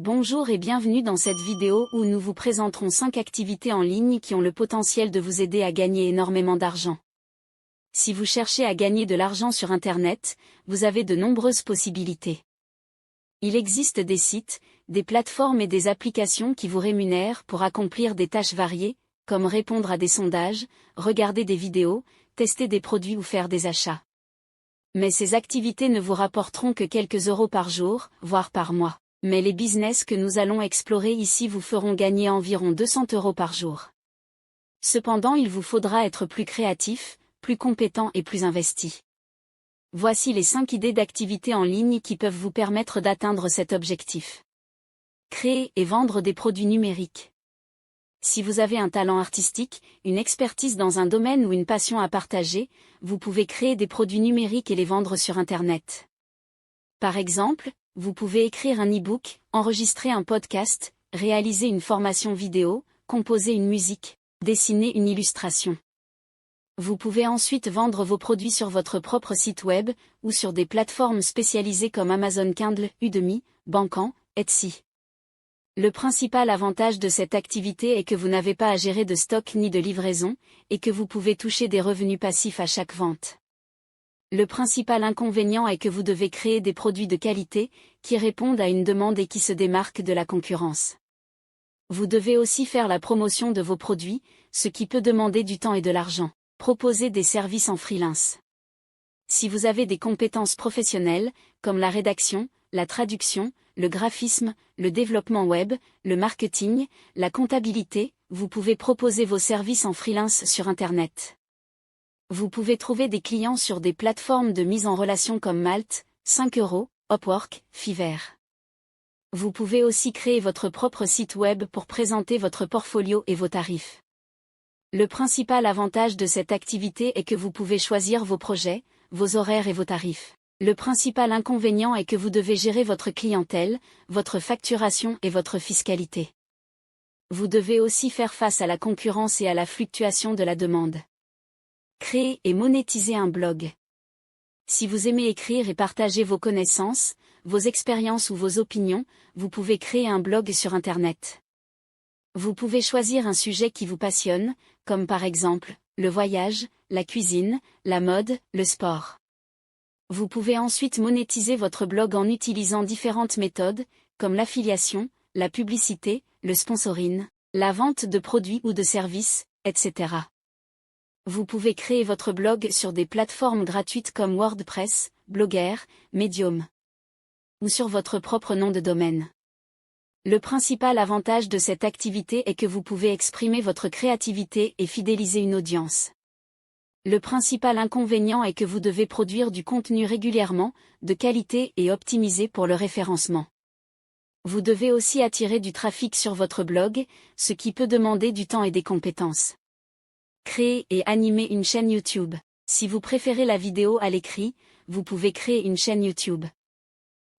Bonjour et bienvenue dans cette vidéo où nous vous présenterons 5 activités en ligne qui ont le potentiel de vous aider à gagner énormément d'argent. Si vous cherchez à gagner de l'argent sur Internet, vous avez de nombreuses possibilités. Il existe des sites, des plateformes et des applications qui vous rémunèrent pour accomplir des tâches variées, comme répondre à des sondages, regarder des vidéos, tester des produits ou faire des achats. Mais ces activités ne vous rapporteront que quelques euros par jour, voire par mois. Mais les business que nous allons explorer ici vous feront gagner environ 200 euros par jour. Cependant, il vous faudra être plus créatif, plus compétent et plus investi. Voici les 5 idées d'activités en ligne qui peuvent vous permettre d'atteindre cet objectif. Créer et vendre des produits numériques. Si vous avez un talent artistique, une expertise dans un domaine ou une passion à partager, vous pouvez créer des produits numériques et les vendre sur Internet. Par exemple, vous pouvez écrire un e-book, enregistrer un podcast, réaliser une formation vidéo, composer une musique, dessiner une illustration. Vous pouvez ensuite vendre vos produits sur votre propre site web, ou sur des plateformes spécialisées comme Amazon Kindle, Udemy, Bankan, Etsy. Le principal avantage de cette activité est que vous n'avez pas à gérer de stock ni de livraison, et que vous pouvez toucher des revenus passifs à chaque vente. Le principal inconvénient est que vous devez créer des produits de qualité, qui répondent à une demande et qui se démarquent de la concurrence. Vous devez aussi faire la promotion de vos produits, ce qui peut demander du temps et de l'argent. Proposer des services en freelance. Si vous avez des compétences professionnelles, comme la rédaction, la traduction, le graphisme, le développement web, le marketing, la comptabilité, vous pouvez proposer vos services en freelance sur Internet. Vous pouvez trouver des clients sur des plateformes de mise en relation comme Malt, 5 euros, Upwork, Fiverr. Vous pouvez aussi créer votre propre site web pour présenter votre portfolio et vos tarifs. Le principal avantage de cette activité est que vous pouvez choisir vos projets, vos horaires et vos tarifs. Le principal inconvénient est que vous devez gérer votre clientèle, votre facturation et votre fiscalité. Vous devez aussi faire face à la concurrence et à la fluctuation de la demande. Créer et monétiser un blog. Si vous aimez écrire et partager vos connaissances, vos expériences ou vos opinions, vous pouvez créer un blog sur Internet. Vous pouvez choisir un sujet qui vous passionne, comme par exemple, le voyage, la cuisine, la mode, le sport. Vous pouvez ensuite monétiser votre blog en utilisant différentes méthodes, comme l'affiliation, la publicité, le sponsoring, la vente de produits ou de services, etc. Vous pouvez créer votre blog sur des plateformes gratuites comme WordPress, Blogger, Medium, ou sur votre propre nom de domaine. Le principal avantage de cette activité est que vous pouvez exprimer votre créativité et fidéliser une audience. Le principal inconvénient est que vous devez produire du contenu régulièrement, de qualité et optimisé pour le référencement. Vous devez aussi attirer du trafic sur votre blog, ce qui peut demander du temps et des compétences. Créer et animer une chaîne YouTube. Si vous préférez la vidéo à l'écrit, vous pouvez créer une chaîne YouTube.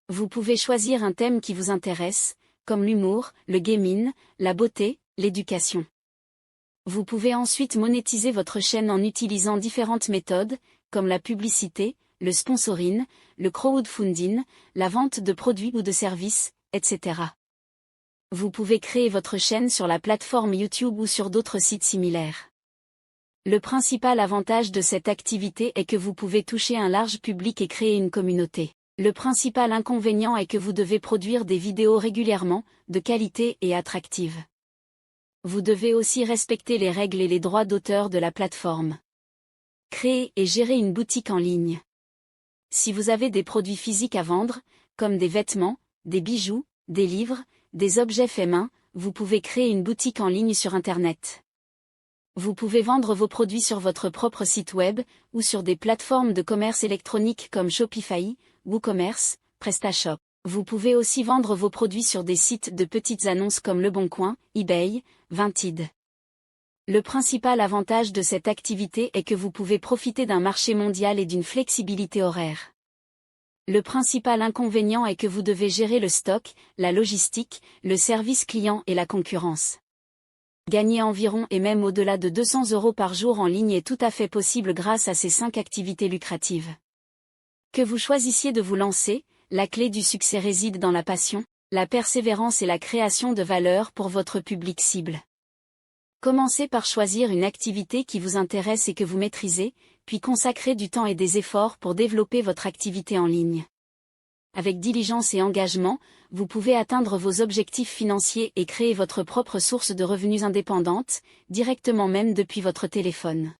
Vous pouvez choisir un thème qui vous intéresse, comme l'humour, le gaming, la beauté, l'éducation. Vous pouvez ensuite monétiser votre chaîne en utilisant différentes méthodes, comme la publicité, le sponsoring, le crowdfunding, la vente de produits ou de services, etc. Vous pouvez créer votre chaîne sur la plateforme YouTube ou sur d'autres sites similaires. Le principal avantage de cette activité est que vous pouvez toucher un large public et créer une communauté. Le principal inconvénient est que vous devez produire des vidéos régulièrement, de qualité et attractives. Vous devez aussi respecter les règles et les droits d'auteur de la plateforme. Créer et gérer une boutique en ligne. Si vous avez des produits physiques à vendre, comme des vêtements, des bijoux, des livres, des objets faits main, vous pouvez créer une boutique en ligne sur Internet. Vous pouvez vendre vos produits sur votre propre site web, ou sur des plateformes de commerce électronique comme Shopify, WooCommerce, PrestaShop. Vous pouvez aussi vendre vos produits sur des sites de petites annonces comme Leboncoin, eBay, Vinted. Le principal avantage de cette activité est que vous pouvez profiter d'un marché mondial et d'une flexibilité horaire. Le principal inconvénient est que vous devez gérer le stock, la logistique, le service client et la concurrence. Gagner environ et même au-delà de 200 euros par jour en ligne est tout à fait possible grâce à ces 5 activités lucratives. Que vous choisissiez de vous lancer, la clé du succès réside dans la passion. La persévérance et la création de valeur pour votre public cible. Commencez par choisir une activité qui vous intéresse et que vous maîtrisez, puis consacrez du temps et des efforts pour développer votre activité en ligne. Avec diligence et engagement, vous pouvez atteindre vos objectifs financiers et créer votre propre source de revenus indépendante, directement même depuis votre téléphone.